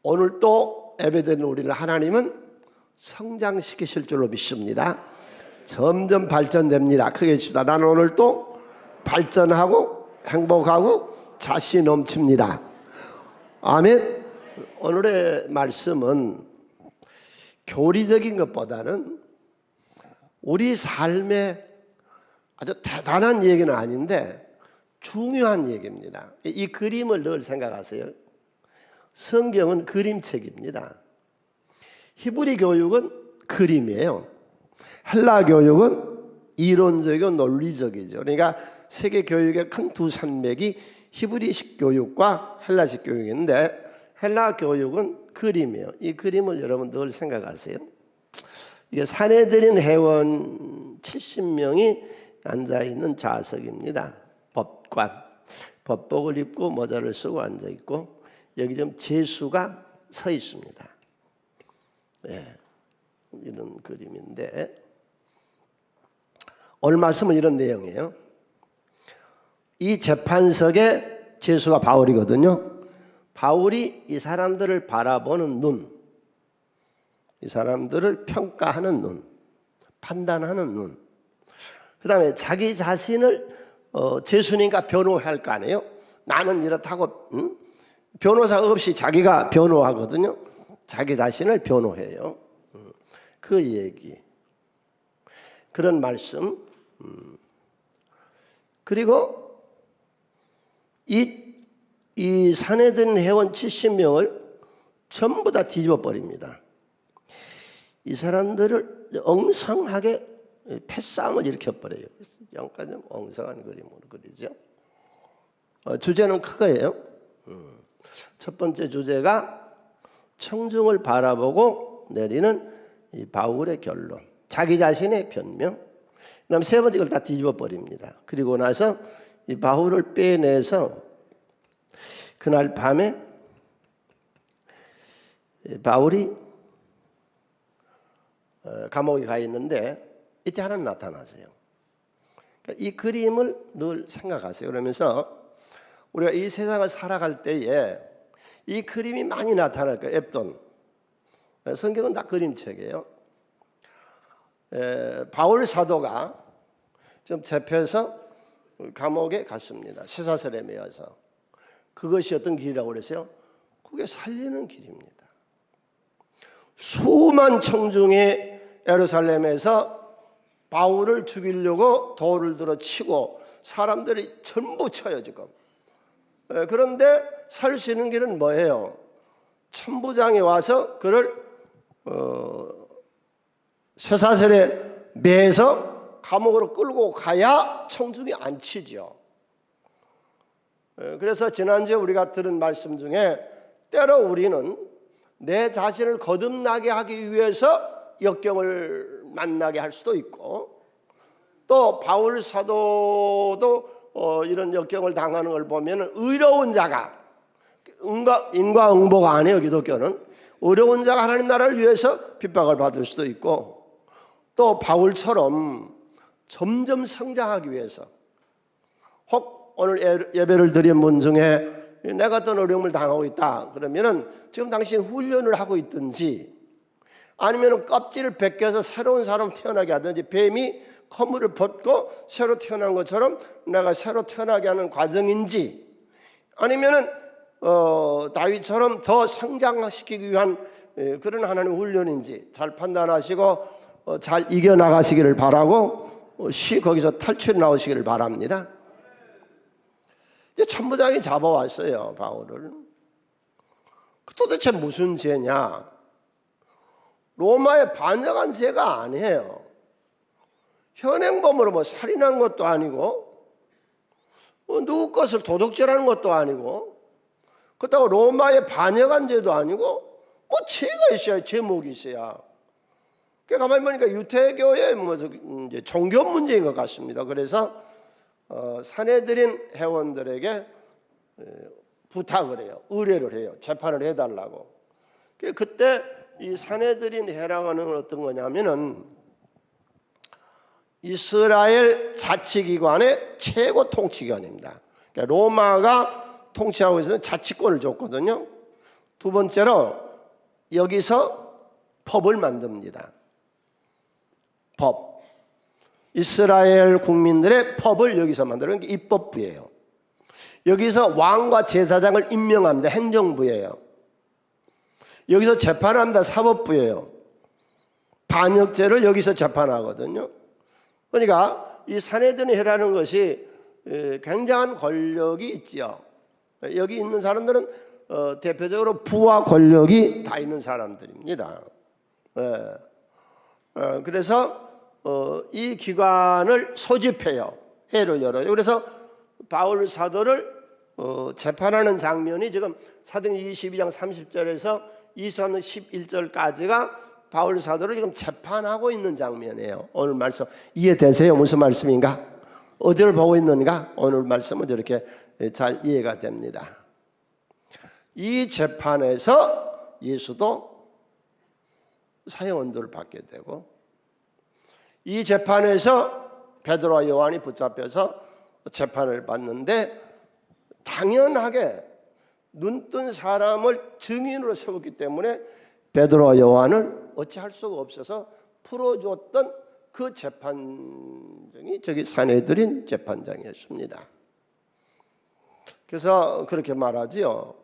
오늘 또 예배드리는 우리를 하나님은 성장시키실 줄로 믿습니다. 점점 발전됩니다. 크게 해줍시다. 나는 오늘 또 발전하고 행복하고 자신 넘칩니다. 아멘. 오늘의 말씀은 교리적인 것보다는 우리 삶의 아주 대단한 얘기는 아닌데 중요한 얘기입니다. 이 그림을 늘 생각하세요. 성경은 그림책입니다. 히브리 교육은 그림이에요. 헬라 교육은 이론적이고 논리적이죠. 그러니까 세계 교육의 큰 두 산맥이 히브리식 교육과 헬라식 교육인데, 헬라 교육은 그림이에요. 이 그림을 여러분 늘 생각하세요. 이게 사내들인 회원 70명이 앉아있는 좌석입니다. 법관, 법복을 입고 모자를 쓰고 앉아있고, 여기 좀 제수가 서 있습니다. 네, 이런 그림인데 오늘 말씀은 이런 내용이에요. 이 재판석에 제수가 바울이거든요. 바울이 이 사람들을 바라보는 눈, 이 사람들을 평가하는 눈, 판단하는 눈, 그 다음에 자기 자신을 제수니까 변호할 거 아니에요. 나는 이렇다고, 변호사 없이 자기가 변호하거든요. 자기 자신을 변호해요. 그 얘기, 그런 말씀. 그리고 이 사내들인 회원 70명을 전부 다 뒤집어 버립니다. 이 사람들을 엉성하게 패싸움을 일으켜버려요. 약간 좀 엉성한 그림으로 그리죠. 주제는 그거예요. 첫 번째 주제가 청중을 바라보고 내리는 이 바울의 결론, 자기 자신의 변명. 그다음 세 번째 걸 다 뒤집어 버립니다. 그리고 나서 이 바울을 빼내서 그날 밤에 바울이 감옥에 가 있는데 이때 하나님 나타나세요. 이 그림을 늘 생각하세요. 그러면서 우리가 이 세상을 살아갈 때에 이 그림이 많이 나타날 거예요. 앱돈. 성경은 다 그림책이에요. 바울 사도가 좀 잡혀서 감옥에 갔습니다. 쇠사슬에 매어서. 그것이 어떤 길이라고 그랬어요? 그게 살리는 길입니다. 수만 청중이 예루살렘에서 바울을 죽이려고 돌을 들어 치고 사람들이 전부 쳐요 지금. 그런데 살 수 있는 길은 뭐예요? 천부장이 와서 그를 쇠사슬에 매서 감옥으로 끌고 가야 청중이 안 치죠. 그래서 지난주에 우리가 들은 말씀 중에 때로 우리는 내 자신을 거듭나게 하기 위해서 역경을 만나게 할 수도 있고, 또 바울 사도도 이런 역경을 당하는 걸 보면 의로운 자가, 인과응보가 아니에요. 기독교는 의로운 자가 하나님 나라를 위해서 핍박을 받을 수도 있고, 또 바울처럼 점점 성장하기 위해서, 혹 오늘 예배를 드린 분 중에 내가 어떤 어려움을 당하고 있다 그러면은 지금 당신 훈련을 하고 있든지, 아니면 껍질을 벗겨서 새로운 사람 태어나게 하든지, 뱀이 허물을 벗고 새로 태어난 것처럼 내가 새로 태어나게 하는 과정인지, 아니면은 다윗처럼 더 성장시키기 위한 그런 하나님의 훈련인지 잘 판단하시고 잘 이겨나가시기를 바라고 거기서 탈출해 나오시기를 바랍니다. 이제 천부장이 잡아왔어요 바울을. 도대체 무슨 죄냐? 로마에 반역한 죄가 아니에요. 현행범으로 살인한 것도 아니고, 누구 것을 도둑질하는 것도 아니고, 그렇다고 로마에 반역한 죄도 아니고, 죄가 있어야, 제목이 있어야. 가만히 보니까 유태교의 이제 종교 문제인 것 같습니다. 그래서 사내들인 회원들에게 부탁을 해요. 의뢰를 해요. 재판을 해달라고. 그때 이 사내들인 회라는 어떤 거냐면은 이스라엘 자치기관의 최고 통치기관입니다. 그러니까 로마가 통치하고 있어서 자치권을 줬거든요. 두 번째로 여기서 법을 만듭니다. 법. 이스라엘 국민들의 법을 여기서 만드는 게 입법부예요. 여기서 왕과 제사장을 임명합니다. 행정부예요. 여기서 재판합니다. 사법부예요. 반역죄를 여기서 재판하거든요. 그러니까 이 산헤드린이라는 것이 굉장한 권력이 있지요. 여기 있는 사람들은 대표적으로 부와 권력이 다 있는 사람들입니다. 그래서 이 기관을 소집해요. 회를 열어요. 그래서 바울 사도를 재판하는 장면이 지금 사도행 22장 30절에서 23장 11절까지가 바울 사도를 지금 재판하고 있는 장면이에요. 오늘 말씀 이해되세요? 무슨 말씀인가? 어디를 보고 있는가? 오늘 말씀은 이렇게 잘 이해가 됩니다. 이 재판에서 예수도 사형 언도를 받게 되고, 이 재판에서 베드로와 요한이 붙잡혀서 재판을 받는데, 당연하게 눈뜬 사람을 증인으로 세웠기 때문에 베드로와 요한을 어찌할 수가 없어서 풀어줬던 그 재판장이 저기 산헤드린 재판장이었습니다. 그래서 그렇게 말하지요.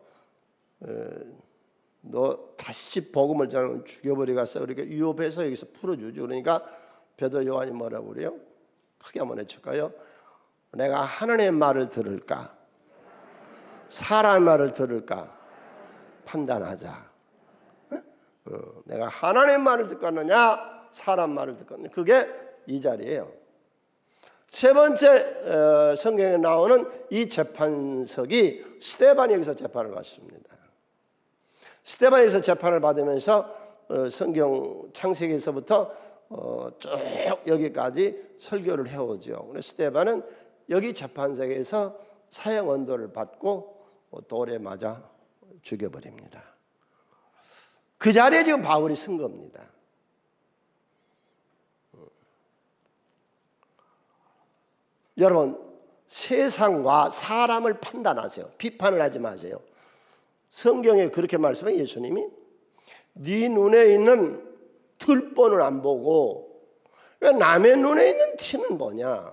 너 다시 복음을 전하면 죽여버리겠어. 그렇게 유업해서 여기서 풀어주죠. 그러니까 베드로 요한이 뭐라고 그래요? 크게 한번 해줄까요? 내가 하나님의 말을 들을까? 사람의 말을 들을까? 판단하자. 내가 하나님의 말을 듣겠느냐, 사람 말을 듣겠느냐. 그게 이 자리예요. 세 번째 성경에 나오는 이 재판석이 스데반이 여기서 재판을 받습니다. 스데반이 여기서 재판을 받으면서 성경 창세기에서부터 쭉 여기까지 설교를 해오죠. 그래서 스데반은 여기 재판석에서 사형 언도를 받고 돌에 맞아 죽여버립니다. 그 자리에 지금 바울이 쓴 겁니다. 여러분, 세상과 사람을 판단하세요. 비판을 하지 마세요. 성경에 그렇게 말씀해. 예수님이 네 눈에 있는 들보는 안 보고 왜 남의 눈에 있는 티는 보냐?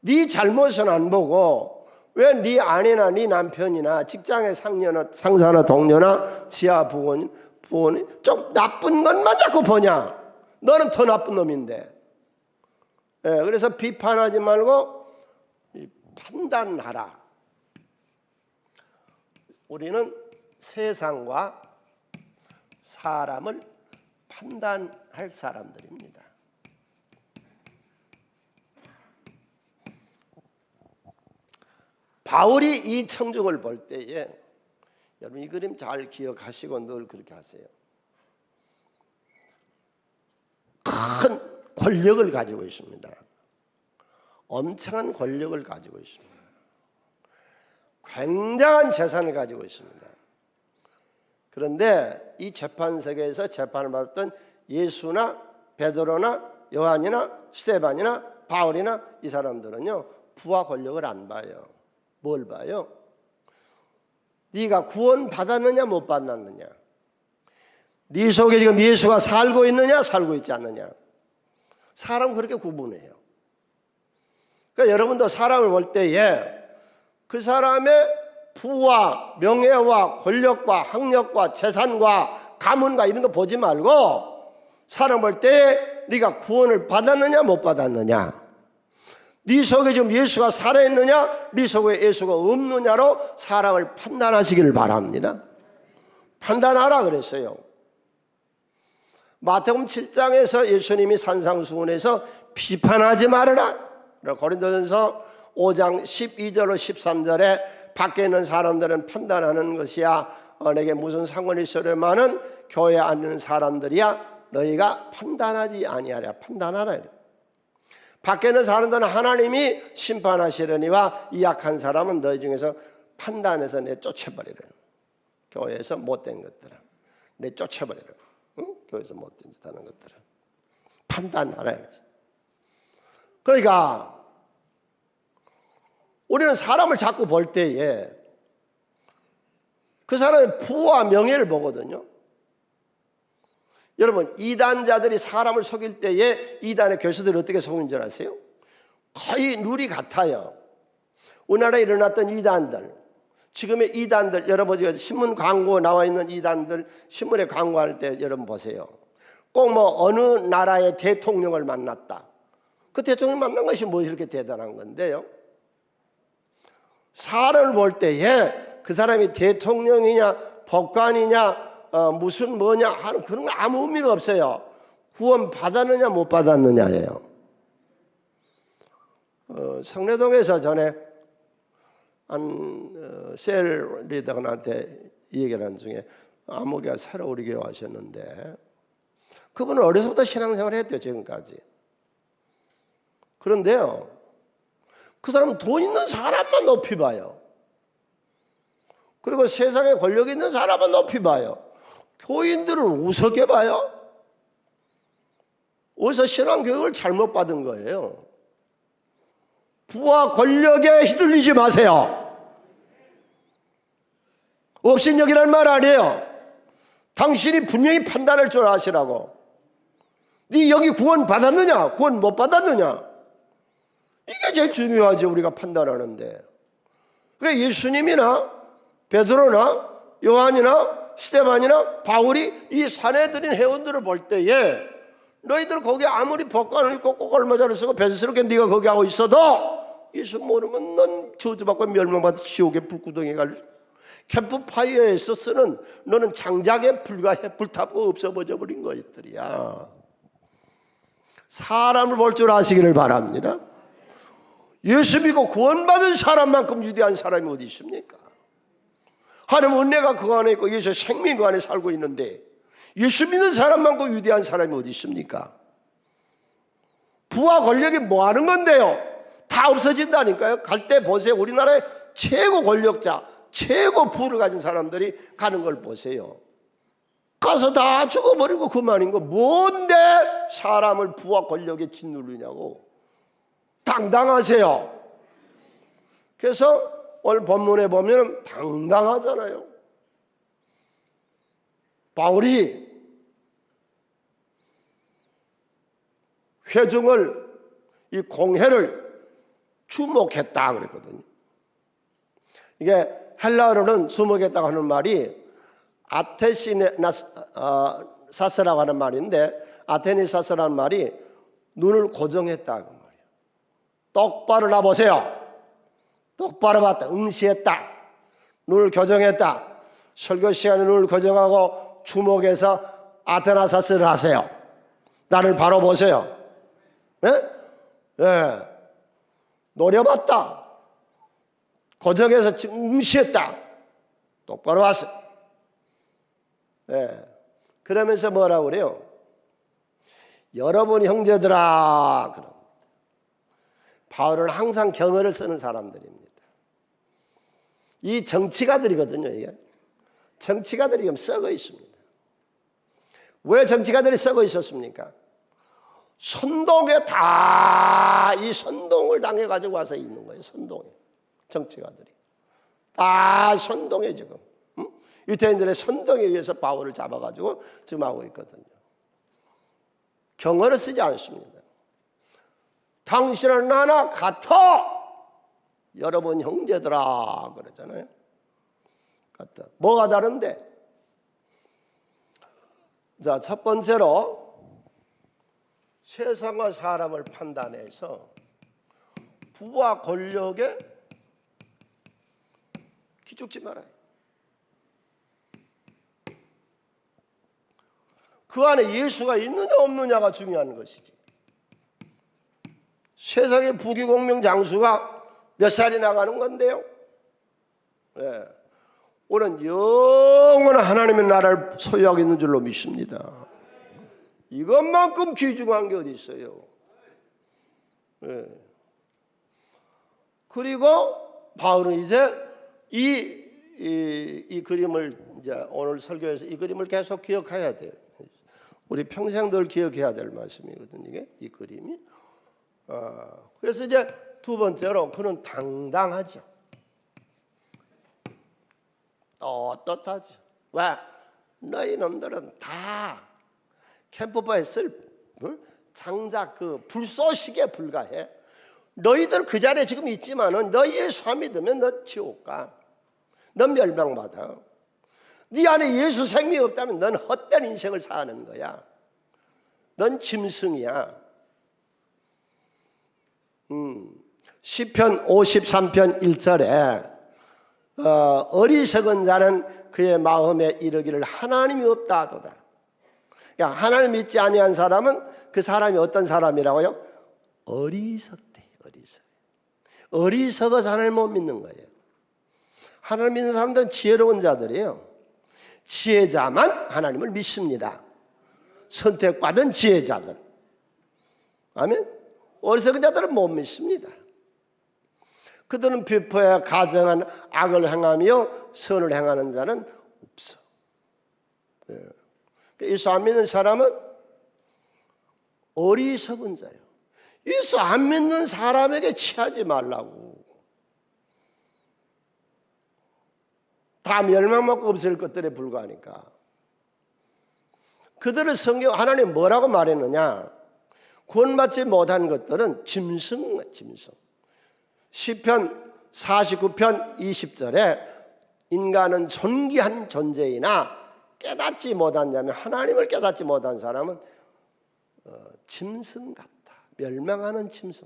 네 잘못은 안 보고 왜 네 아내나 네 남편이나 직장의 상사나 동료나 지하 부원이 좀 나쁜 것만 자꾸 보냐? 너는 더 나쁜 놈인데. 그래서 비판하지 말고 판단하라. 우리는 세상과 사람을 판단할 사람들입니다. 바울이 이 청중을 볼 때에, 여러분 이 그림 잘 기억하시고 늘 그렇게 하세요. 큰 권력을 가지고 있습니다. 엄청난 권력을 가지고 있습니다. 굉장한 재산을 가지고 있습니다. 그런데 이 재판석에서 재판을 받았던 예수나 베드로나 요한이나 스데반이나 바울이나 이 사람들은요, 부와 권력을 안 봐요. 뭘 봐요? 네가 구원 받았느냐 못 받았느냐, 네 속에 지금 예수가 살고 있느냐 살고 있지 않느냐. 사람 그렇게 구분해요. 그러니까 여러분도 사람을 볼 때에 그 사람의 부와 명예와 권력과 학력과 재산과 가문과 이런 거 보지 말고, 사람 볼 때 네가 구원을 받았느냐 못 받았느냐, 네 속에 지금 예수가 살아있느냐 네 속에 예수가 없느냐로 사람을 판단하시기를 바랍니다. 판단하라 그랬어요. 마태복음 7장에서 예수님이 산상수훈에서 비판하지 말아라. 고린도전서 5장 12절로 13절에 밖에 있는 사람들은 판단하는 것이야 내게 무슨 상관이 있으려마는 교회에 앉는 사람들이야 너희가 판단하지 아니하랴. 판단하라. 밖에 있는 사람들은 하나님이 심판하시려니와 이 약한 사람은 너희 중에서 판단해서 내쫓아버리라. 교회에서 못된 것들은 내쫓아버리라. 응? 교회에서 못된 짓 하는 것들은 판단하라. 그러니까 우리는 사람을 자꾸 볼 때에 그 사람의 부와 명예를 보거든요. 여러분, 이단자들이 사람을 속일 때에 이단의 교수들이 어떻게 속는 줄 아세요? 거의 룰이 같아요. 우리나라에 일어났던 이단들, 지금의 이단들, 여러분 신문 광고 나와 있는 이단들 신문에 광고할 때 여러분 보세요. 꼭 뭐 어느 나라의 대통령을 만났다. 그 대통령 만난 것이 뭐 이렇게 대단한 건데요. 사람을 볼 때에 그 사람이 대통령이냐 법관이냐 무슨 뭐냐 하는 그런 거 아무 의미가 없어요. 구원 받았느냐 못 받았느냐예요. 성내동에서 전에 한 셀 리더가 나한테 이 얘기를 한 중에 아무개가 새로 우리 교회 와셨는데 그분은 어려서부터 신앙생활을 했대요. 지금까지. 그런데요, 그 사람은 돈 있는 사람만 높이 봐요. 그리고 세상에 권력 있는 사람만 높이 봐요. 교인들을 우습게 봐요. 어디서 신앙교육을 잘못 받은 거예요. 부와 권력에 휘둘리지 마세요. 업신여기란 말 아니에요. 당신이 분명히 판단할 줄 아시라고. 네 여기 구원 받았느냐 구원 못 받았느냐, 이게 제일 중요하죠. 우리가 판단하는데. 그러니까 예수님이나 베드로나 요한이나 스데반이나 바울이 이 산에 들인 회원들을 볼 때에 너희들 거기 아무리 법관을 입고 꼭 얼마짜리 쓰고 배스럽게 네가 거기 하고 있어도 예수 모르면 넌 저주받고 멸망받아 지옥의 불구덩이에 갈 캠프파이어에서 쓰는 너는 장작에 불과해 불타고 없어버려 버린 것들이야. 사람을 볼 줄 아시기를 바랍니다. 예수 믿고 구원받은 사람만큼 위대한 사람이 어디 있습니까? 하나님 은혜가 그 안에 있고 예수 생명이 그 안에 살고 있는데 예수 믿는 사람만큼 위대한 사람이 어디 있습니까? 부와 권력이 뭐 하는 건데요? 다 없어진다니까요. 갈 때 보세요. 우리나라의 최고 권력자, 최고 부를 가진 사람들이 가는 걸 보세요. 가서 다 죽어버리고 그만인 거. 뭔데 사람을 부와 권력에 짓누르냐고. 당당하세요. 그래서 오늘 본문에 보면 당당하잖아요. 바울이 회중을, 이 공회를 주목했다 그랬거든요. 이게 헬라어로는 주목했다고 하는 말이 아테시사스라고 하는 말인데, 아테니사스라는 말이 눈을 고정했다 그 말이에요. 똑바로 놔보세요. 똑바로 봤다. 응시했다. 눈을 교정했다. 설교 시간에 눈을 교정하고 주목해서 아테나사스를 하세요. 나를 바로 보세요. 네? 네. 노려봤다. 고정해서 응시했다. 똑바로 왔어. 네. 그러면서 뭐라고 그래요? 여러분 형제들아. 그럼 바울은 항상 경어를 쓰는 사람들입니다. 이 정치가들이거든요. 이게 정치가들이 지금 썩어 있습니다. 왜 정치가들이 썩어 있었습니까? 선동에 다 이 선동을 당해가지고 와서 있는 거예요. 선동에. 정치가들이 다 선동에 지금 유대인들의 선동에 의해서 바울을 잡아가지고 지금 하고 있거든요. 경어를 쓰지 않습니다. 당신은 나나 같아. 여러분 형제들아 그러잖아요. 같아. 뭐가 다른데? 자, 첫 번째로 세상과 사람을 판단해서 부와 권력에 기죽지 말아요. 그 안에 예수가 있느냐 없느냐가 중요한 것이지. 세상의 부귀공명 장수가 몇 살이 나가는 건데요. 네. 우리는 영원한 하나님의 나라를 소유하고 있는 줄로 믿습니다. 이것만큼 귀중한 게 어디 있어요. 네. 그리고 바울은 이제 이 그림을 이제 오늘 설교에서 이 그림을 계속 기억해야 돼요. 우리 평생 늘 기억해야 될 말씀이거든요. 이게 이 그림이. 그래서 이제 두 번째로 그는 당당하죠. 떳떳하지. 왜? 너희 놈들은 다 캠프파이어에 쓸 장작 그 불쏘시기에 불과해. 너희들 그 자리에 지금 있지만은 너 예수 안 믿으면 너 지옥 가. 넌 멸망받아. 네 안에 예수 생명이 없다면 넌 헛된 인생을 사는 거야. 넌 짐승이야. 시편 53편 1절에 어리석은 자는 그의 마음에 이르기를 하나님이 없다 하도다. 야, 하나님 믿지 아니한 사람은 그 사람이 어떤 사람이라고요? 어리석대. 어리석어서 하나님 못 믿는 거예요. 하나님 믿는 사람들은 지혜로운 자들이에요. 지혜자만 하나님을 믿습니다. 선택받은 지혜자들. 아멘. 어리석은 자들은 못 믿습니다. 그들은 비포에 가정한 악을 행하며 선을 행하는 자는 없어. 예수 안 믿는 사람은 어리석은 자예요. 예수 안 믿는 사람에게 취하지 말라고. 다 멸망받고 없을 것들에 불과하니까. 그들을 성경 하나님 뭐라고 말했느냐? 구원받지 못한 것들은 짐승. 시편 49편 20절에 인간은 존귀한 존재이나 깨닫지 못한 자면, 하나님을 깨닫지 못한 사람은 짐승 같다. 멸망하는 짐승.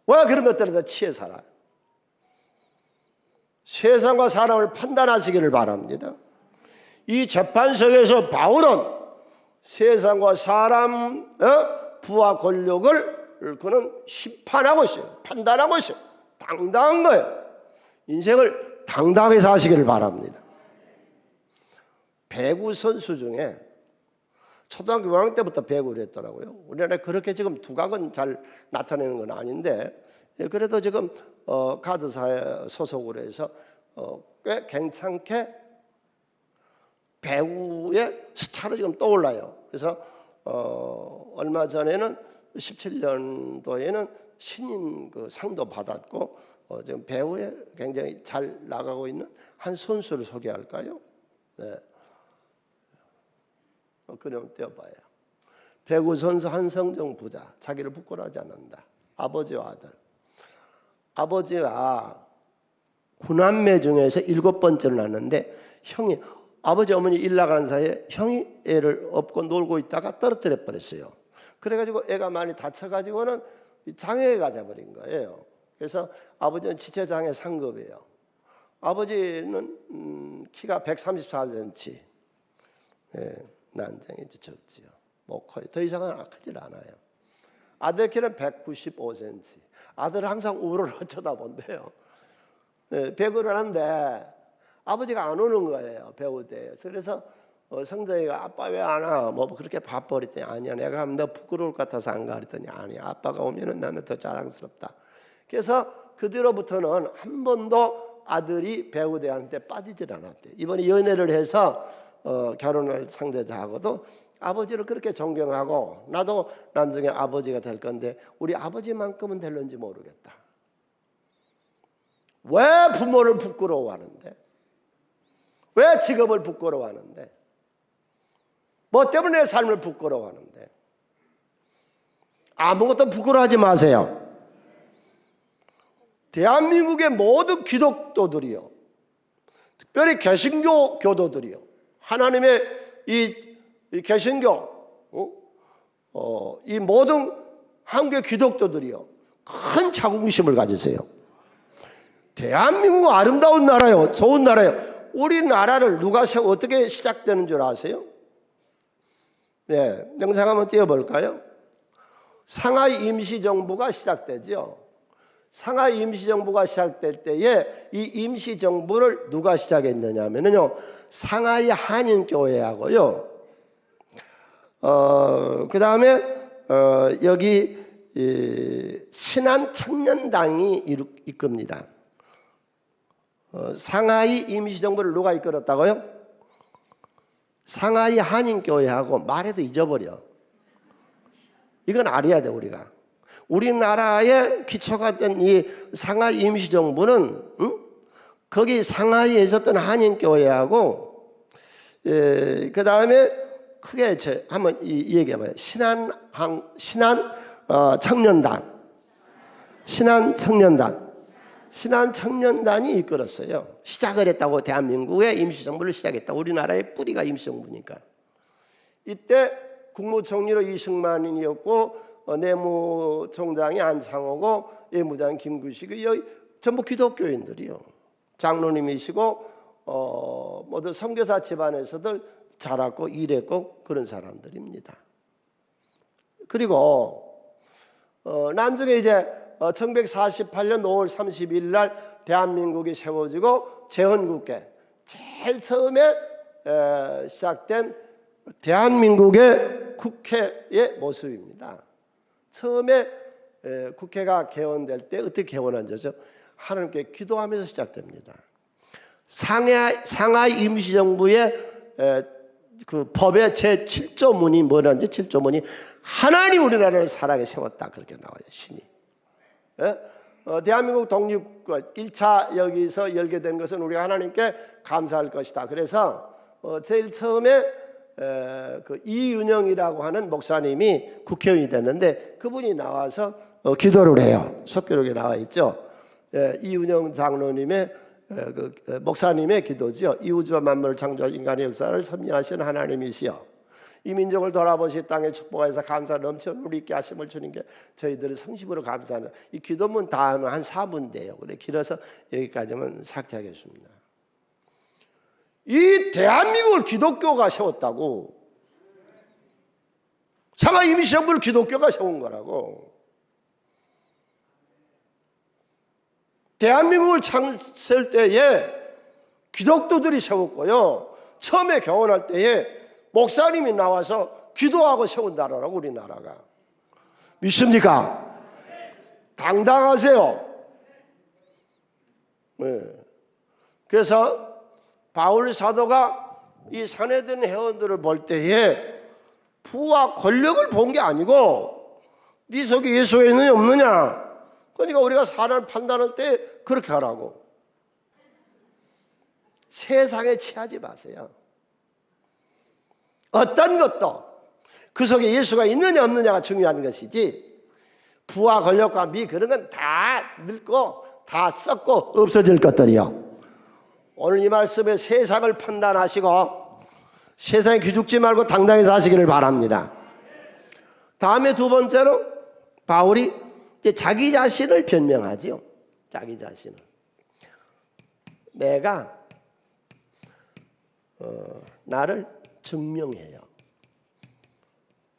왜 그런 것들에 다 취해 살아요? 세상과 사람을 판단하시기를 바랍니다. 이 재판석에서 바울은 세상과 사람, 부와 권력을 그는 심판하고 있어요. 판단하고 있어요. 당당한 거예요. 인생을 당당하게 사시기를 바랍니다. 배구 선수 중에 초등학교 5학년 때부터 배구를 했더라고요. 우리나라에 그렇게 지금 두각은 잘 나타내는 건 아닌데, 그래도 지금 가드사에 소속으로 해서 꽤 괜찮게 배구의 스타로 지금 떠올라요. 그래서 얼마 전에는 17년도에는 신인 그 상도 받았고, 지금 배우에 굉장히 잘 나가고 있는 한 선수를 소개할까요? 네. 그럼 떼어봐요. 배구 선수 한성정 부자, 자기를 부끄러워하지 않는다. 아버지와 아들. 아버지가 9남매 중에서 7번째를 낳았는데, 형이 아버지 어머니 일 나가는 사이에 형이 애를 업고 놀고 있다가 떨어뜨려 버렸어요. 그래가지고 애가 많이 다쳐가지고는 장애가 돼버린 거예요. 그래서 아버지는 지체장애 상급이에요. 아버지는 키가 134cm, 난장이 적지요. 뭐 커요. 더 이상은 크질 않아요. 아들 키는 195cm. 아들은 항상 우로를 쳐다본대요. 배구를 하는데 아버지가 안 오는 거예요. 배우 때. 그래서 성정이가 아빠 왜 안 와? 뭐 그렇게 바빠 그랬더니 아니야. 내가 하면 너 부끄러울 것 같아서 안 가. 그랬더니 아니야. 아빠가 오면은 나는 더 자랑스럽다. 그래서 그 뒤로부터는 한 번도 아들이 배우 대하는데 빠지질 않았대. 이번에 연애를 해서 결혼할 상대자하고도 아버지를 그렇게 존경하고, 나도 나중에 아버지가 될 건데 우리 아버지만큼은 될런지 모르겠다. 왜 부모를 부끄러워하는데? 왜 직업을 부끄러워하는데? 뭐 때문에 삶을 부끄러워하는데? 아무것도 부끄러워하지 마세요. 대한민국의 모든 기독교들이요, 특별히 개신교 교도들이요, 하나님의 이 개신교, 이 모든 한국의 기독교들이요, 큰 자긍심을 가지세요. 대한민국은 아름다운 나라요, 좋은 나라요. 우리나라를 누가 어떻게 시작되는 줄 아세요? 네, 영상 한번 띄워볼까요? 상하이 임시정부가 시작되죠. 상하이 임시정부가 시작될 때에 이 임시정부를 누가 시작했느냐 하면요, 상하이 한인교회하고요, 그 다음에 여기 신한청년당이 이끕니다. 상하이 임시정부를 누가 이끌었다고요? 상하이 한인교회하고 말해도 잊어버려. 이건 알아야 돼. 우리가 우리나라의 기초가 된 이 상하이 임시정부는 거기 상하이에 있었던 한인교회하고, 그 다음에 크게 한번 얘기해봐요. 신한 청년단이 이끌었어요. 시작을 했다고. 대한민국의 임시정부를 시작했다고. 우리나라의 뿌리가 임시정부니까. 이때 국무총리로 이승만이었고, 내무총장이 안창호고, 예무장 김구식이 전부 기독교인들이요. 장로님이시고 모두 선교사 집안에서들 자랐고 일했고 그런 사람들입니다. 그리고 나중에 이제 1948년 5월 30일 날 대한민국이 세워지고 재헌국회, 제일 처음에 시작된 대한민국의 국회의 모습입니다. 처음에 국회가 개원될 때 어떻게 개원한 거죠? 하나님께 기도하면서 시작됩니다. 상하이 임시정부의 그 법의 제7조문이 뭐라는지 7조문이 하나님 우리나라를 사랑에 세웠다 그렇게 나와요. 신이. 대한민국 독립 1차 여기서 열게 된 것은 우리가 하나님께 감사할 것이다. 그래서 제일 처음에 그 이윤영이라고 하는 목사님이 국회의원이 됐는데 그분이 나와서 기도를 해요. 속교록에 나와 있죠. 이윤영 장로님의 목사님의 기도죠. 이 우주와 만물을 창조한 인간의 역사를 섭리하신 하나님이시여, 이 민족을 돌아보시 땅에 축복하여서 감사 넘쳐 우리 있게 하심을 주님께 저희들은 성심으로 감사하는 이 기도문 다 한 4분 돼요. 그래 길어서 여기까지만 삭제하겠습니다. 이 대한민국을 기독교가 세웠다고. 상하이 임시정부를 기독교가 세운 거라고. 대한민국을 세울 때에 기독교들이 세웠고요. 처음에 개원할 때에 목사님이 나와서 기도하고 세운 나라라고. 우리나라가. 믿습니까? 당당하세요. 네. 그래서 바울 사도가 이 산헤드린 회원들을 볼 때에 부와 권력을 본 게 아니고 네 속에 예수가 있느냐 없느냐, 그러니까 우리가 사람을 판단할 때 그렇게 하라고. 세상에 취하지 마세요. 어떤 것도 그 속에 예수가 있느냐 없느냐가 중요한 것이지, 부와 권력과 미 그런 건 다 늙고 다 썩고 없어질 것들이요. 오늘 이 말씀에 세상을 판단하시고 세상에 기죽지 말고 당당히 사시기를 바랍니다. 다음에 두 번째로 바울이 이제 자기 자신을 변명하지요. 자기 자신을. 내가 나를 증명해요.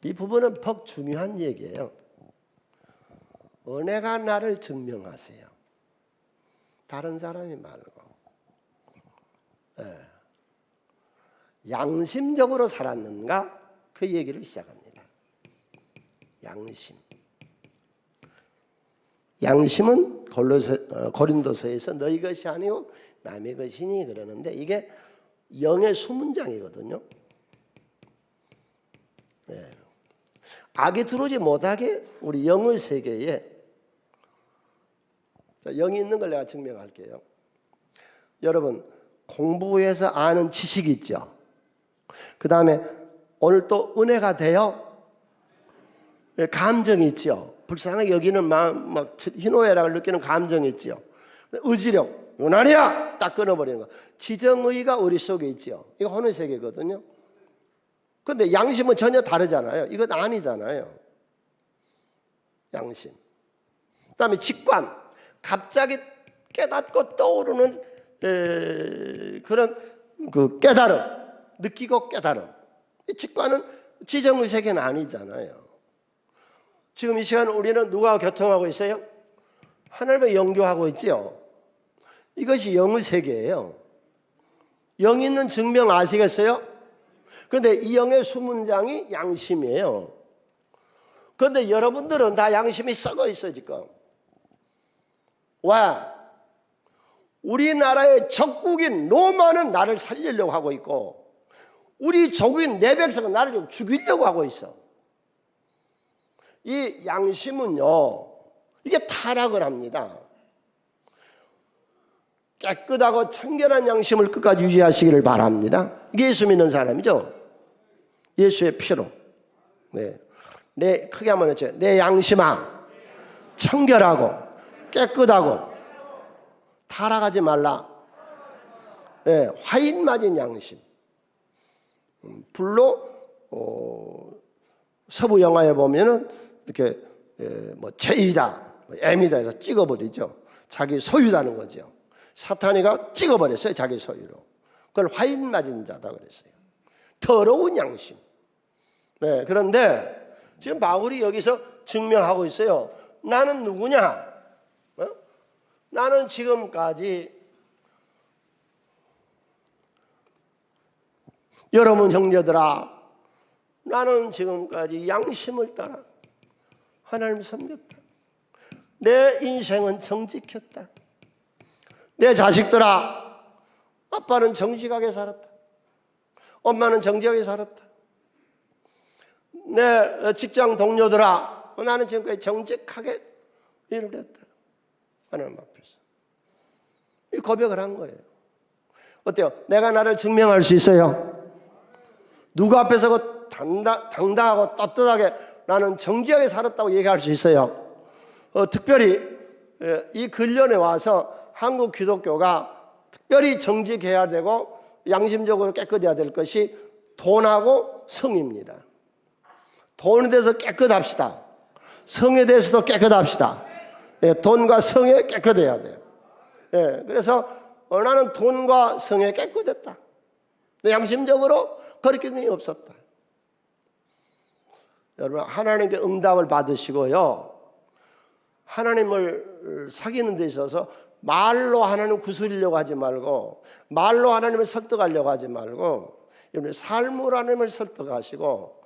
이 부분은 퍽 중요한 얘기예요. 은혜가 나를 증명하세요. 다른 사람이 말고. 양심적으로 살았는가? 그 얘기를 시작합니다. 양심. 양심은 고린도서에서 너희 것이 아니고 남의 것이니 그러는데 이게 영의 수문장이거든요. 악이 들어오지 못하게 우리 영의 세계에, 영이 있는 걸 내가 증명할게요. 여러분 공부해서 아는 지식이 있죠. 그 다음에 오늘 또 은혜가 돼요. 감정이 있죠. 불쌍하게 여기는 마음, 막 희노애락을 느끼는 감정이 있죠. 의지력, 유난이야! 딱 끊어버리는 거. 지정의가 우리 속에 있죠. 이거 혼의 세계거든요. 그런데 양심은 전혀 다르잖아요. 이건 아니잖아요. 양심. 그 다음에 직관. 갑자기 깨닫고 떠오르는 그런 그 깨달음. 느끼고 깨달음. 이 직관은 지정의 세계는 아니잖아요. 지금 이 시간 우리는 누가 교통하고 있어요? 하나님과 영교하고 있죠. 이것이 영의 세계예요. 영 있는 증명 아시겠어요? 그런데 이 영의 수문장이 양심이에요. 그런데 여러분들은 다 양심이 썩어 있어요 지금. 왜? 우리나라의 적국인 로마는 나를 살리려고 하고 있고 우리 조국인 내 백성은 나를 죽이려고 하고 있어. 이 양심은요, 이게 타락을 합니다. 깨끗하고 청결한 양심을 끝까지 유지하시기를 바랍니다. 이게 예수 믿는 사람이죠. 예수의 피로. 네. 내 크게 한번 해줘요. 내 양심아, 청결하고 깨끗하고 타락하지 말라. 네. 화인 맞은 양심. 불로 서부 영화에 보면은 이렇게 뭐 죄이다, M이다 해서 찍어버리죠. 자기 소유다는 거죠. 사탄이가 찍어버렸어요. 자기 소유로. 그걸 화인 맞은 자다 그랬어요. 더러운 양심. 네, 그런데 지금 바울이 여기서 증명하고 있어요. 나는 누구냐? 나는 지금까지 여러분 형제들아, 나는 지금까지 양심을 따라 하나님을 섬겼다. 내 인생은 정직했다. 내 자식들아, 아빠는 정직하게 살았다. 엄마는 정직하게 살았다. 내 직장 동료들아, 나는 지금까지 정직하게 일을 했다. 하나님 앞에서 이 고백을 한 거예요. 어때요? 내가 나를 증명할 수 있어요? 누구 앞에서 당당하고 떳떳하게 나는 정직하게 살았다고 얘기할 수 있어요? 특별히 이 근련에 와서 한국 기독교가 특별히 정직해야 되고 양심적으로 깨끗해야 될 것이 돈하고 성입니다. 돈에 대해서 깨끗합시다. 성에 대해서도 깨끗합시다. 돈과 성에 깨끗해야 돼요. 그래서 나는 돈과 성에 깨끗했다. 양심적으로 거리낀 게 없었다. 여러분, 하나님께 응답을 받으시고요, 하나님을 사귀는 데 있어서 말로 하나님을 구슬리려고 하지 말고, 말로 하나님을 설득하려고 하지 말고, 여러분 삶으로 하나님을 설득하시고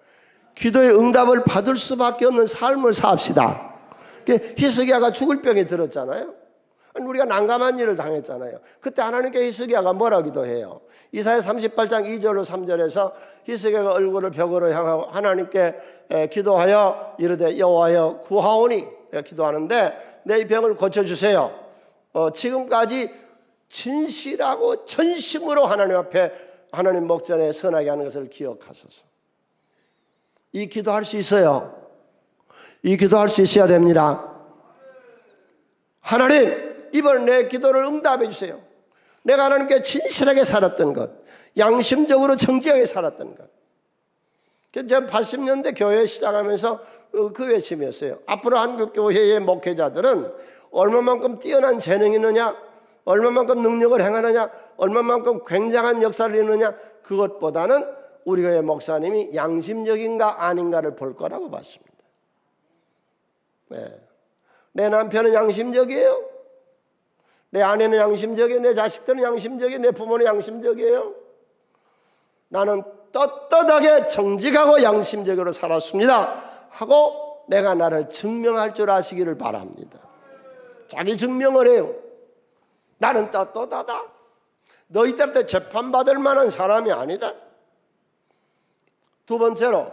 기도의 응답을 받을 수밖에 없는 삶을 삽시다. 히스기야가 죽을 병에 들었잖아요. 우리가 난감한 일을 당했잖아요. 그때 하나님께 히스기야가 뭐라 기도해요? 이사야 38장 2절로 3절에서 히스기야가 얼굴을 벽으로 향하고 하나님께 기도하여 이르되 여호와여 구하오니 기도하는데 내 이 병을 고쳐주세요. 지금까지 진실하고 전심으로 하나님 앞에 하나님 목전에 선하게 하는 것을 기억하소서. 이 기도할 수 있어요. 이 기도할 수 있어야 됩니다. 하나님, 이번 내 기도를 응답해 주세요. 내가 하나님께 진실하게 살았던 것, 양심적으로 정직하게 살았던 것. 제가 80년대 교회 시작하면서 그 외침이었어요. 앞으로 한국교회의 목회자들은 얼마만큼 뛰어난 재능이 있느냐, 얼마만큼 능력을 행하느냐, 얼마만큼 굉장한 역사를 이루느냐, 그것보다는 우리 교회 목사님이 양심적인가 아닌가를 볼 거라고 봤습니다. 내 남편은 양심적이에요. 내 아내는 양심적이에요. 내 자식들은 양심적이에요. 내 부모는 양심적이에요. 나는 떳떳하게 정직하고 양심적으로 살았습니다 하고 내가 나를 증명할 줄 아시기를 바랍니다. 자기 증명을 해요. 나는 떳떳하다. 너희들한테 재판받을 만한 사람이 아니다. 두 번째로,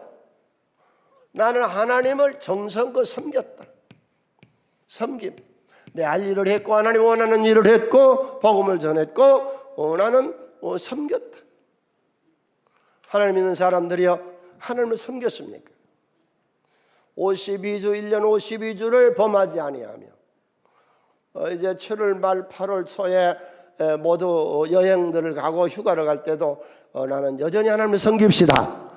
나는 하나님을 정성껏 섬겼다. 섬김. 내 할 일을 했고 하나님 원하는 일을 했고 복음을 전했고 나는 섬겼다. 하나님 믿는 사람들이요, 하나님을 섬겼습니까? 52주 1년 52주를 범하지 아니하며 이제 7월 말 8월 초에 모두 여행들을 가고 휴가를 갈 때도 나는 여전히 하나님을 섬깁시다.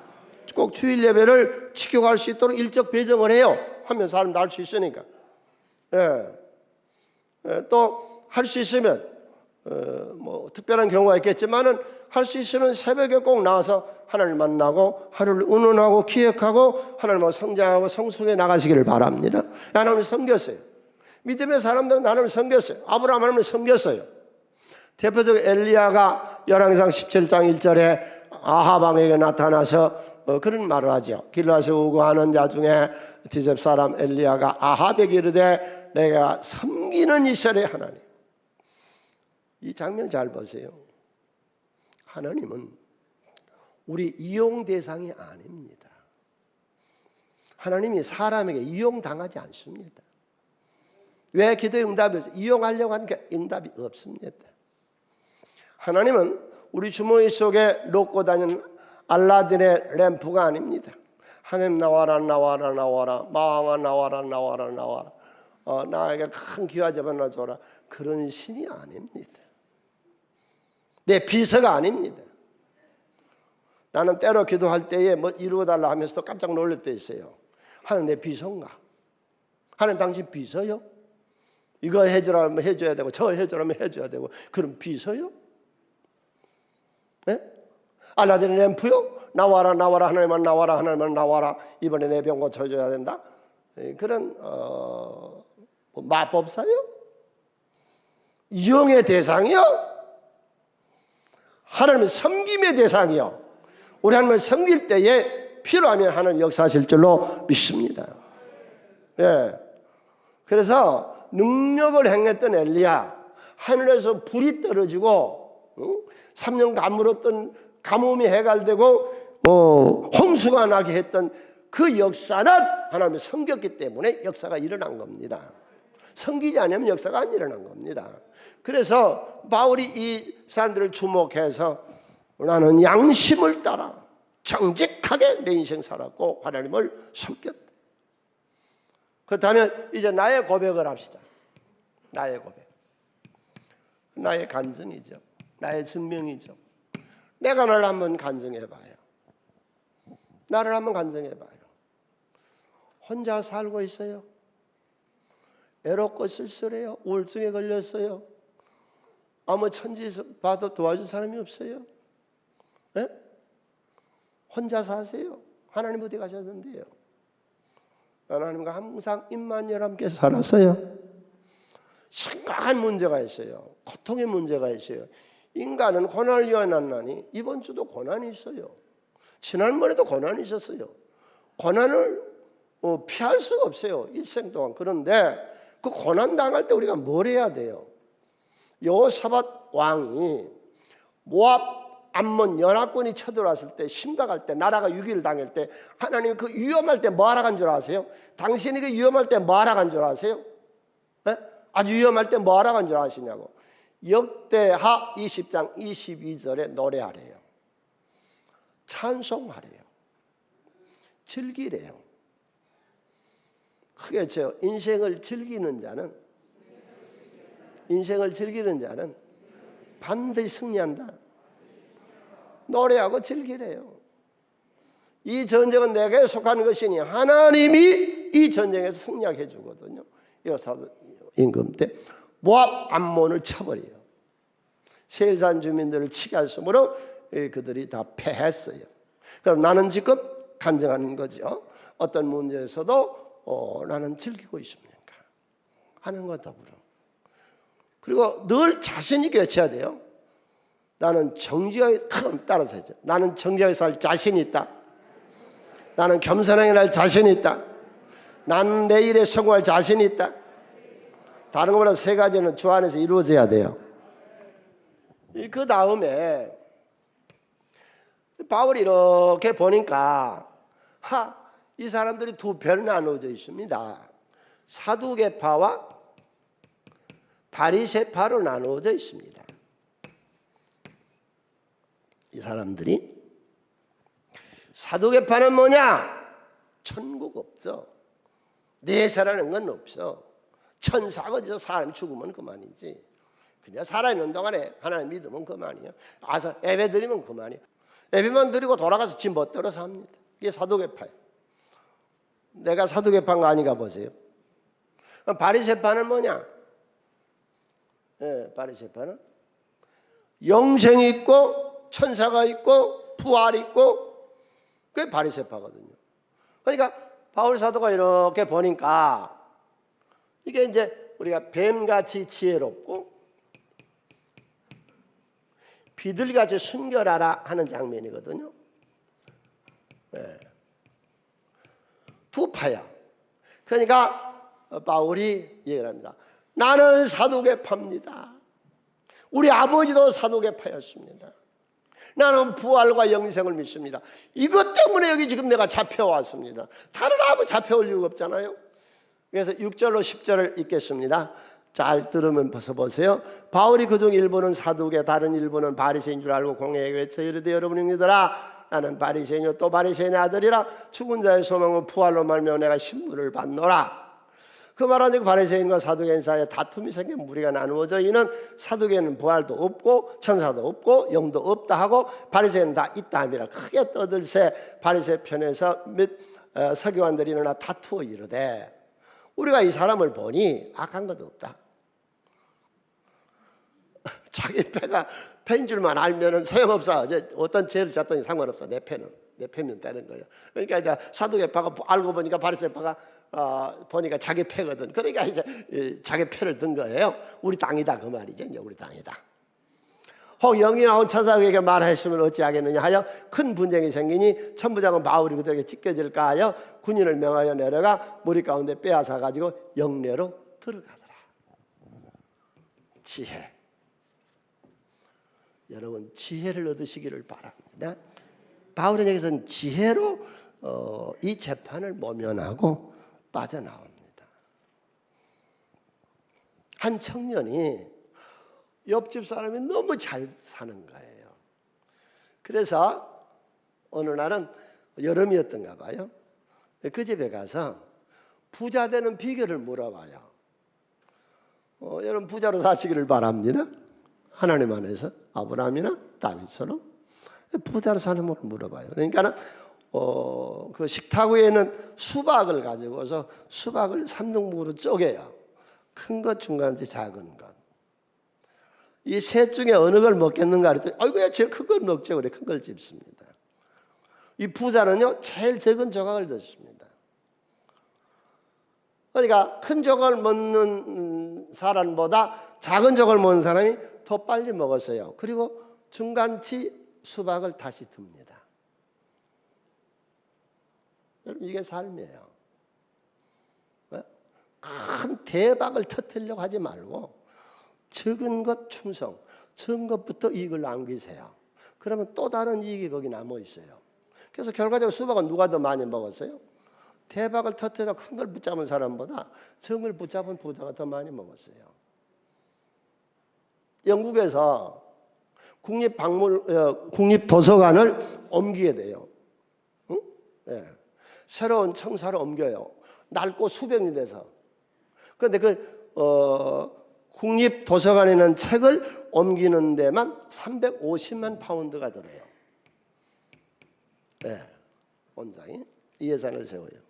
꼭 주일 예배를 지켜갈 수 있도록 일적 배정을 해요. 하면 사람도 할 수 있으니까. 또 할 수 있으면 뭐 특별한 경우가 있겠지만은 할 수 있으면 새벽에 꼭 나와서 하나님을 만나고 하루를 의논하고 기획하고 하나님을 성장하고 성숙해 나가시기를 바랍니다. 하나님을 섬겼어요. 믿음의 사람들은 하나님을 섬겼어요. 아브라함 하나님을 섬겼어요. 대표적으로 엘리야가 열왕기상 17장 1절에 아합 왕에게 나타나서 그런 말을 하죠. 길라서 우고하는 자 중에 디셉 사람 엘리야가 아합에게 이르되 내가 섬기는 이스라엘의 하나님. 이 장면 잘 보세요. 하나님은 우리 이용 대상이 아닙니다. 하나님이 사람에게 이용당하지 않습니다. 왜 기도의 응답이 없어요? 이용하려고 하는 게 응답이 없습니다. 하나님은 우리 주머니 속에 놓고 다니는 알라딘의 램프가 아닙니다. 하나님 나와라 나와라 나와라, 마왕아 나와라 나와라 나와라, 나에게 큰 기와 재판을 줘라, 그런 신이 아닙니다. 내 비서가 아닙니다. 나는 때로 기도할 때에 뭐 이루어달라 하면서도 깜짝 놀랄 때 있어요. 하나님 내 비서인가? 하나님 당신 비서요? 이거 해주라면 해줘야 되고 저 해주라면 해줘야 되고, 그럼 비서요? 네? 알라딘의 램프요? 나와라 나와라 하나님만 나와라 하나님만 나와라, 이번에 내 병 고쳐줘야 된다, 그런 뭐 마법사요? 이용의 대상이요? 하나님의 섬김의 대상이요. 우리 하나님을 섬길 때에 필요하면 하나님 역사하실 줄로 믿습니다. 예. 그래서 능력을 행했던 엘리야, 하늘에서 불이 떨어지고 3년 가물었던 가뭄이 해갈되고 홍수가 나게 했던 그 역사는 하나님이 섬겼기 때문에 역사가 일어난 겁니다. 섬기지 않으면 역사가 안 일어난 겁니다. 그래서 바울이 이 사람들을 주목해서 나는 양심을 따라 정직하게 내 인생 살았고 하나님을 섬겼다. 그렇다면 이제 나의 고백을 합시다. 나의 고백, 나의 간증이죠. 나의 증명이죠. 내가 나를 한번 간증해봐요. 나를 한번 간증해봐요. 혼자 살고 있어요. 애롭고 쓸쓸해요. 우울증에 걸렸어요. 아무 천지 봐도 도와준 사람이 없어요. 네? 혼자 사세요. 하나님 어디 가셨는데요? 하나님과 항상 임마누엘 함께 살았어요. 심각한 문제가 있어요. 고통의 문제가 있어요. 인간은 고난을 위하여 났나니 이번 주도 고난이 있어요. 지난번에도 고난이 있었어요. 고난을 피할 수가 없어요, 일생 동안. 그런데 그 고난 당할 때 우리가 뭘 해야 돼요? 여호사밧 왕이 모압 암몬 연합군이 쳐들어왔을 때, 심각할 때, 나라가 위기를 당할 때 하나님이 그 위험할 때 뭐 하러 간 줄 아세요? 당신이 그 위험할 때 뭐 하러 간 줄 아세요? 네? 아주 위험할 때 뭐 하러 간 줄 아시냐고. 역대하 20장 22절에 노래하래요. 찬송하래요. 즐기래요. 크게 저 인생을 즐기는 자는 반드시 승리한다. 노래하고 즐기래요. 이 전쟁은 내게 속한 것이니 하나님이 이 전쟁에서 승리하게 해주거든요. 여호사밧 임금 때 모압 암몬을 쳐버려요. 세일산 주민들을 치게 했으므로 그들이 다 패했어요. 그럼 나는 지금 간증하는 거죠. 어떤 문제에서도 나는 즐기고 있습니까? 하는 것 더불어. 그리고 늘 자신 있게 외쳐야 돼요. 나는 정직하게, 따라서 해야죠. 나는 정직하게 살 자신이 있다. 나는 겸손하게 날 자신이 있다. 나는 내 일에 성공할 자신이 있다. 다른 것보다 세 가지는 주 안에서 이루어져야 돼요. 그 다음에 바울이 이렇게 보니까 이 사람들이 두 배로 나누어져 있습니다. 사두개파와 바리새파로 나누어져 있습니다. 이 사람들이, 사두개파는 뭐냐? 천국 없어. 내세라는 건 없어. 천사가 어디서 사람이 죽으면 그만이지. 그냥 살아있는 동안에 하나님 믿으면 그만이에요. 아서 예배 드리면 그만이에요. 예배만 드리고 돌아가서 지 멋대로 삽니다. 이게 사두개파예요. 내가 사두개파인가 아닌가 보세요. 바리새파는 뭐냐? 바리새파는 영생이 있고 천사가 있고 부활이 있고, 그게 바리새파거든요. 그러니까 바울 사도가 이렇게 보니까 이게 이제 우리가 뱀같이 지혜롭고 비둘기같이 순결하라 하는 장면이거든요. 두 파야. 그러니까 바울이 얘기를 합니다. 나는 사두개파입니다. 우리 아버지도 사두개파였습니다. 나는 부활과 영생을 믿습니다. 이것 때문에 여기 지금 내가 잡혀왔습니다. 다른 아무 잡혀올 이유가 없잖아요. 그래서 6절로 10절을 읽겠습니다. 잘 들으면 보세요. 바울이 그중 일부는 사두개, 다른 일부는 바리새인 줄 알고 공회에 외쳐 이르되 여러분 형제들아, 나는 바리새인이요 또 바리새인의 아들이라. 죽은 자의 소망은 부활로 말미암아 내가 신분을 받노라. 그 말하니 바리새인과 사두개인 사이에 다툼이 생겨 무리가 나누어져 이는 사두개는 부활도 없고 천사도 없고 영도 없다 하고 바리새인은 다 있다 함이라. 크게 떠들새 바리새 편에서 몇 서기관들이 일어나 다투어 이르되 우리가 이 사람을 보니 악한 것도 없다. 자기 패가 패인 줄만 알면은 소용없어. 이제 어떤 죄를 졌더니 상관없어. 내 패면 되는 거예요. 그러니까 이제 사두개파가 알고 보니까 바리새파가 보니까 자기 패거든. 그러니까 이제 자기 패를 든 거예요. 우리 땅이다 그 말이죠. 이제 우리 땅이다. 혹 영이 나온 천사에게 말하였으면 어찌하겠느냐 하여 큰 분쟁이 생기니 천부장은 바울이 그들에게 찢겨질까 하여 군인을 명하여 내려가 무리 가운데 빼앗아 가지고 영내로 들어가더라. 지혜. 여러분 지혜를 얻으시기를 바랍니다. 바울은 여기서는 지혜로 이 재판을 모면하고 빠져나옵니다. 한 청년이 옆집 사람이 너무 잘 사는 거예요. 그래서 어느 날은 여름이었던가 봐요. 그 집에 가서 부자 되는 비결을 물어봐요. 여러분 부자로 사시기를 바랍니다. 하나님 안에서 아브라함이나 다윗처럼 부자로 사는 법을 물어봐요. 그러니까는 그 식탁 위에는 수박을 가지고서 수박을 3등분으로 쪼개요. 큰 것, 중간지, 작은 것. 이 셋 중에 어느 걸 먹겠는가 그랬더니 아이고야 제일 큰 걸 먹죠. 그래 큰 걸 집습니다. 이 부자는요 제일 적은 조각을 넣습니다. 그러니까 큰 조각을 먹는 사람보다 작은 조각을 먹는 사람이 더 빨리 먹었어요. 그리고 중간치 수박을 다시 듭니다. 여러분 이게 삶이에요. 큰 대박을 터뜨리려고 하지 말고 적은 것 충성, 적은 것부터 이익을 남기세요. 그러면 또 다른 이익이 거기 남아 있어요. 그래서 결과적으로 수박은 누가 더 많이 먹었어요? 대박을 터뜨려 큰 걸 붙잡은 사람보다 적은 걸 붙잡은 부자가 더 많이 먹었어요. 영국에서 국립도서관을 옮기게 돼요. 응? 네. 새로운 청사로 옮겨요. 낡고 수백이 돼서. 그런데 국립도서관에 있는 책을 옮기는 데만 350만 파운드가 들어요. 네. 원장이 이 예산을 세워요.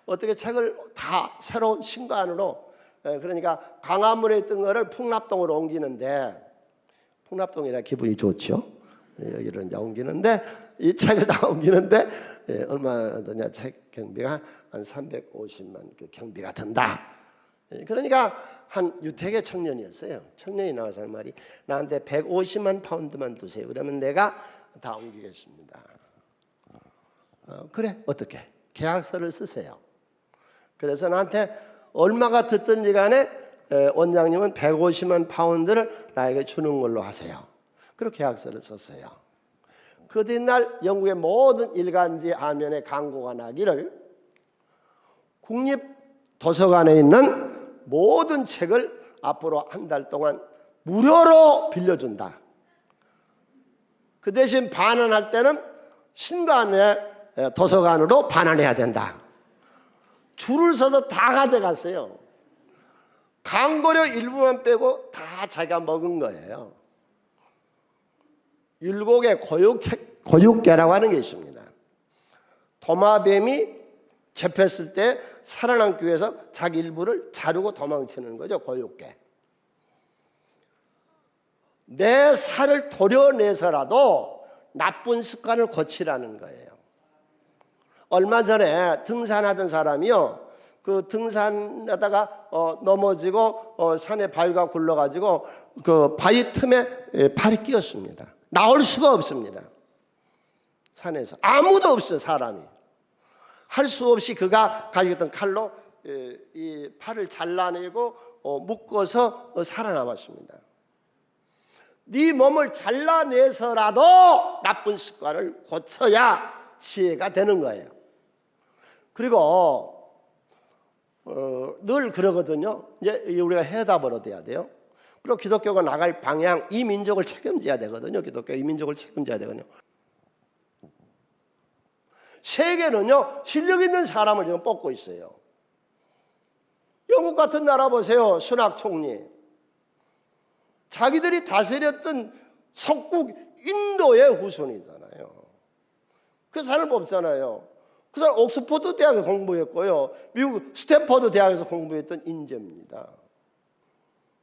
어떻게 책을 다 새로운 신관으로 그러니까 광화문에 있던 거를 풍납동으로 옮기는데 풍납동이라 기분이 좋죠. 여기로 이제 옮기는데 이 책을 다 옮기는데 얼마 드냐 책 경비가 한 350만 그 경비가 든다. 그러니까 한 유택의 청년이었어요. 청년이 나와서 할 말이 나한테 150만 파운드만 두세요. 그러면 내가 다 옮기겠습니다. 그래 어떻게 계약서를 쓰세요. 그래서 나한테 얼마가 듣든지 간에 원장님은 150만 파운드를 나에게 주는 걸로 하세요. 그리고 계약서를 썼어요. 그 뒷날 영국의 모든 일간지 화면에 광고가 나기를 국립도서관에 있는 모든 책을 앞으로 한 달 동안 무료로 빌려준다. 그 대신 반환할 때는 신관의 도서관으로 반환해야 된다. 줄을 서서 다 가져갔어요. 광고료 일부만 빼고 다 자기가 먹은 거예요. 율곡의 고육계라고 하는 게 있습니다. 도마뱀이 잡혔을 때 살아남기 위해서 자기 일부를 자르고 도망치는 거죠. 고육계. 내 살을 도려내서라도 나쁜 습관을 고치라는 거예요. 얼마 전에 등산하던 사람이요. 그 등산하다가 넘어지고 산에 바위가 굴러가지고 그 바위 틈에 팔이 끼었습니다. 나올 수가 없습니다. 산에서 아무도 없어요. 사람이 할 수 없이 그가 가지고 있던 칼로 이 팔을 잘라내고 묶어서 살아남았습니다. 네 몸을 잘라내서라도 나쁜 습관을 고쳐야 지혜가 되는 거예요. 그리고 늘 그러거든요. 이제 우리가 해답을 얻어야 돼요. 그리고 기독교가 나갈 방향, 이 민족을 책임져야 되거든요. 기독교 이 민족을 책임져야 되거든요. 세계는요, 실력 있는 사람을 지금 뽑고 있어요. 영국 같은 나라 보세요. 순학 총리. 자기들이 다스렸던 속국 인도의 후손이잖아요. 그 사람을 뽑잖아요. 그 사람 옥스퍼드 대학에 공부했고요. 미국 스탠퍼드 대학에서 공부했던 인재입니다.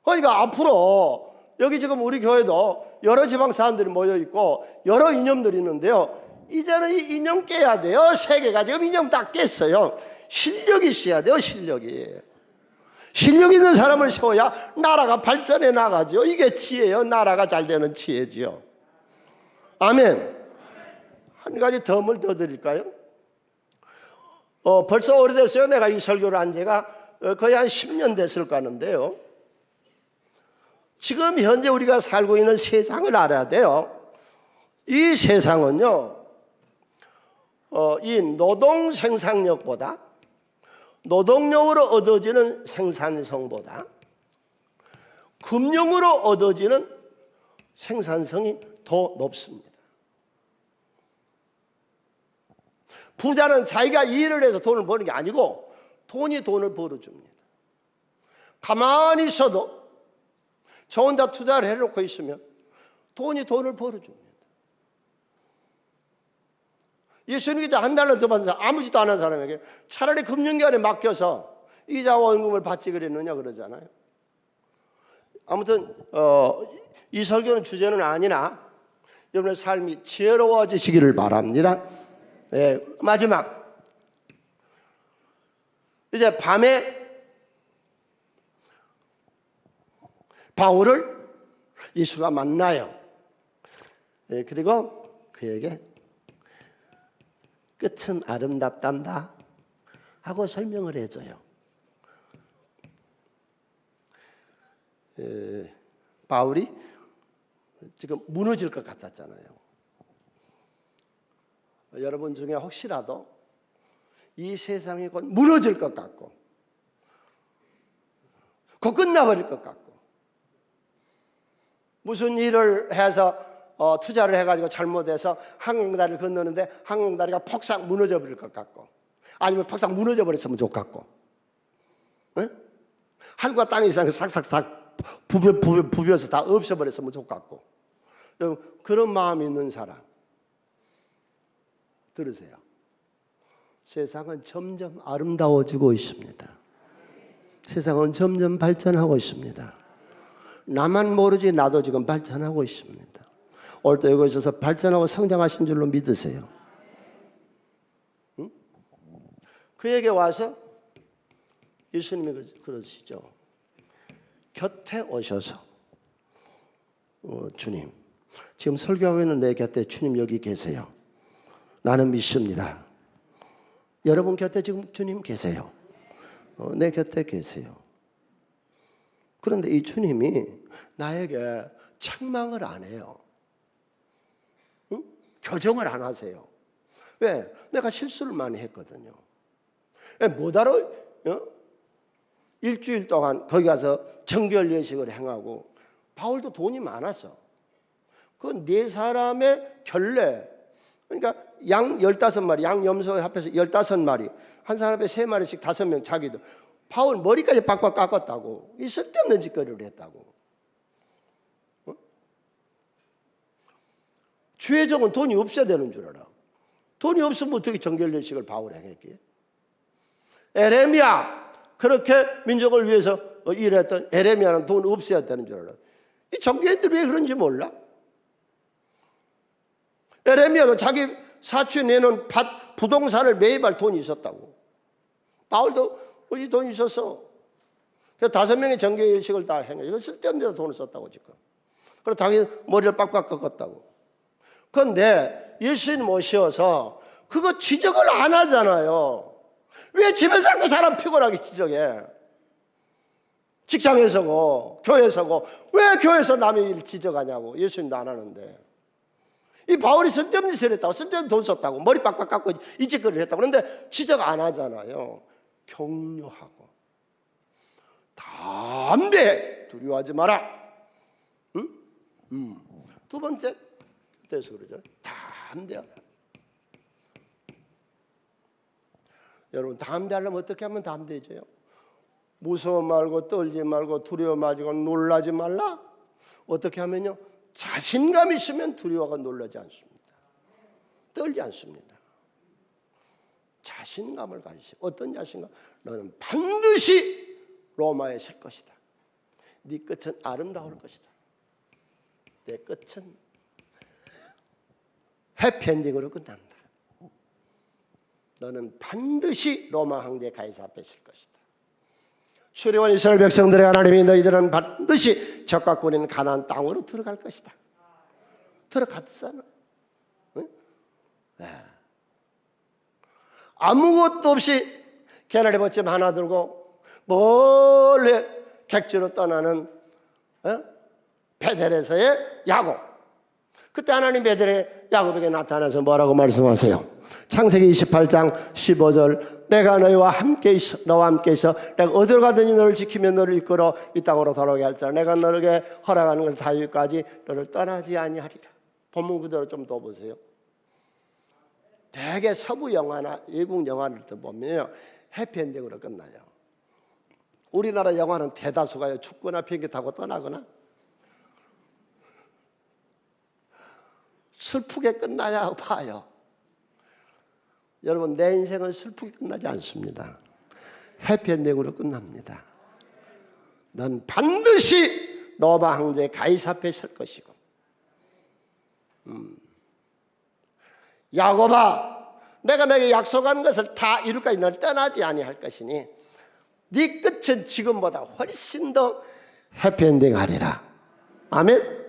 그러니까 앞으로 여기 지금 우리 교회도 여러 지방 사람들이 모여 있고 여러 이념들이 있는데요. 이제는 이 이념 깨야 돼요. 세계가 지금 이념 다 깼어요. 실력이 있어야 돼요. 실력이. 실력 있는 사람을 세워야 나라가 발전해 나가죠. 이게 지혜예요. 나라가 잘 되는 지혜지요. 아멘. 한 가지 덤을 더 드릴까요? 벌써 오래됐어요. 내가 이 설교를 한 지가 거의 한 10년 됐을 거는데요. 지금 현재 우리가 살고 있는 세상을 알아야 돼요. 이 세상은요, 이 노동 생산력보다 노동력으로 얻어지는 생산성보다 금융으로 얻어지는 생산성이 더 높습니다. 부자는 자기가 일을 해서 돈을 버는 게 아니고 돈이 돈을 벌어줍니다. 가만히 있어도 저 혼자 투자를 해놓고 있으면 돈이 돈을 벌어줍니다. 예수님께서 한 달러 더 받은 사람, 아무짓도 안 한 사람에게 차라리 금융기관에 맡겨서 이자와 원금을 받지 그랬느냐 그러잖아요. 아무튼 이 설교는 주제는 아니나 여러분의 삶이 지혜로워지시기를 바랍니다. 네, 마지막 이제 밤에 바울을 예수가 만나요. 네, 그리고 그에게 끝은 아름답단다 하고 설명을 해줘요. 바울이 지금 무너질 것 같았잖아요. 여러분 중에 혹시라도 이 세상이 곧 무너질 것 같고 곧 끝나버릴 것 같고 무슨 일을 해서 투자를 해가지고 잘못해서 한강다리를 건너는데 한강다리가 폭삭 무너져 버릴 것 같고 아니면 폭삭 무너져 버렸으면 좋겠고 네? 하늘과 땅의 이상을 싹싹싹 부벼서 다 없애버렸으면 좋겠고 그런 마음이 있는 사람 들으세요. 세상은 점점 아름다워지고 있습니다. 세상은 점점 발전하고 있습니다. 나만 모르지 나도 지금 발전하고 있습니다. 오늘 또 여기 오셔서 발전하고 성장하신 줄로 믿으세요. 응? 그에게 와서 예수님이 그러시죠. 곁에 오셔서 주님 지금 설교하고 있는 내 곁에 주님 여기 계세요. 나는 믿습니다. 여러분 곁에 지금 주님 계세요. 내 곁에 계세요. 그런데 이 주님이 나에게 책망을 안 해요. 응? 교정을 안 하세요. 왜? 내가 실수를 많이 했거든요. 뭐다로 일주일 동안 거기 가서 정결 예식을 행하고 바울도 돈이 많았어. 그 네 사람의 결례 그러니까 양 15마리 양 염소 합해서 15마리 한 사람에 3마리씩 5명 자기도 바울 머리까지 빡빡 깎았다고 이 쓸데없는 짓거리를 했다고. 죄종은 돈이 없어야 되는 줄 알아. 돈이 없으면 어떻게 정결 예식을 바울이 행했기에. 에레미야 그렇게 민족을 위해서 일했던 에레미야는 돈 없어야 되는 줄 알아. 이 정교인들이 왜 그런지 몰라? 에레미야도 자기 사촌이 내놓은 부동산을 매입할 돈이 있었다고. 바울도 이 돈이 있었어. 그래서 5명의 정교 예식을 다 행해. 이거 쓸데없는 데다 돈을 썼다고 지금. 그래서 당연히 머리를 빡빡 꺾었다고. 그런데 예수님 모셔서 그거 지적을 안 하잖아요. 왜 집에서 그 사람 피곤하게 지적해? 직장에서고 교회에서고 왜 교회에서 남의 일 지적하냐고. 예수님도 안 하는데. 이 바울이 쓸데없는 짓을 했다고. 쓸데없는 돈 썼다고. 머리 빡빡 깎고 이 짓거리를 했다고. 그런데 지적 안 하잖아요. 격려하고 담대 두려워하지 마라. 응? 두 번째 그때서 그러잖아요. 담대하라. 여러분 담대하려면 어떻게 하면 담대해져요? 무서워 말고 떨지 말고 두려워 말고 놀라지 말라. 어떻게 하면요? 자신감 있으면 두려워가 놀라지 않습니다. 떨지 않습니다. 자신감을 가지시. 어떤 자신감? 너는 반드시 로마에 설 것이다. 네 끝은 아름다울 것이다. 내 끝은 해피엔딩으로 끝난다. 너는 반드시 로마 황제 가이사 앞에 설 것이다. 출애굽한 이스라엘 백성들의 하나님이 너희들은 반드시 적과 꿀인 가나안 땅으로 들어갈 것이다. 들어갔잖아. 응? 아무것도 없이 개나리 벗집 하나 들고 멀리 객지로 떠나는 베델에서의 야곱. 그때 하나님 베델에 야곱에게 나타나서 뭐라고 말씀하세요? 창세기 28장 15절 내가 너희와 함께 있어 너와 함께 있어 내가 어디로 가든지 너를 지키며 너를 이끌어 이 땅으로 돌아오게 할 자라 내가 너에게 허락하는 것을 다 이루기까지 너를 떠나지 아니하리라. 본문 그대로 좀 더 보세요. 대개 서부 영화나 외국 영화를 보면 해피엔딩으로 끝나요. 우리나라 영화는 대다수가요 죽거나 비행기 타고 떠나거나 슬프게 끝나야 봐요. 여러분 내 인생은 슬프게 끝나지 않습니다. 해피엔딩으로 끝납니다. 넌 반드시 로마 황제 가이사 앞에 설 것이고 야곱아 내가 너에게 약속한 것을 다 이룰까지 널 떠나지 아니할 것이니 네 끝은 지금보다 훨씬 더 해피엔딩 하리라. 아멘.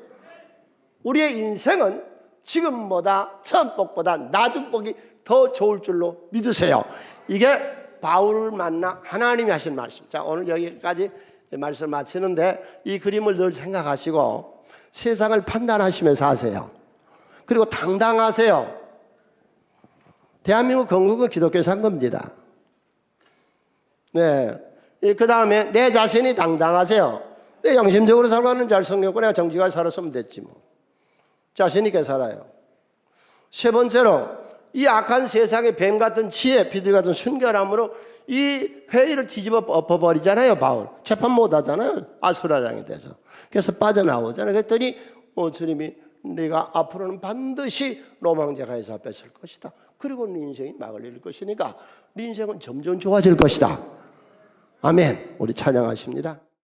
우리의 인생은 지금보다 처음 복보다 낮은 복이 더 좋을 줄로 믿으세요. 이게 바울을 만나 하나님이 하신 말씀. 자, 오늘 여기까지 말씀을 마치는데 이 그림을 늘 생각하시고 세상을 판단하시면서 하세요. 그리고 당당하세요. 대한민국 건국은 기독교에서 한 겁니다. 네. 그 다음에 내 자신이 당당하세요. 내 양심적으로 살아가는 잘 성경고 내가 정직하게 살았으면 됐지 뭐. 자신 있게 살아요. 세 번째로 이 악한 세상의 뱀 같은 지혜, 비둘기 같은 순결함으로 이 회의를 뒤집어 엎어버리잖아요. 바울 재판 못 하잖아요. 아수라장에 대해서. 그래서 빠져나오잖아요. 그랬더니 주님이 네가 앞으로는 반드시 로마 황제 가이사 앞에 설 것이다. 그리고 네 인생이 막을 잃을 것이니까 네 인생은 점점 좋아질 것이다. 아멘. 우리 찬양하십니다.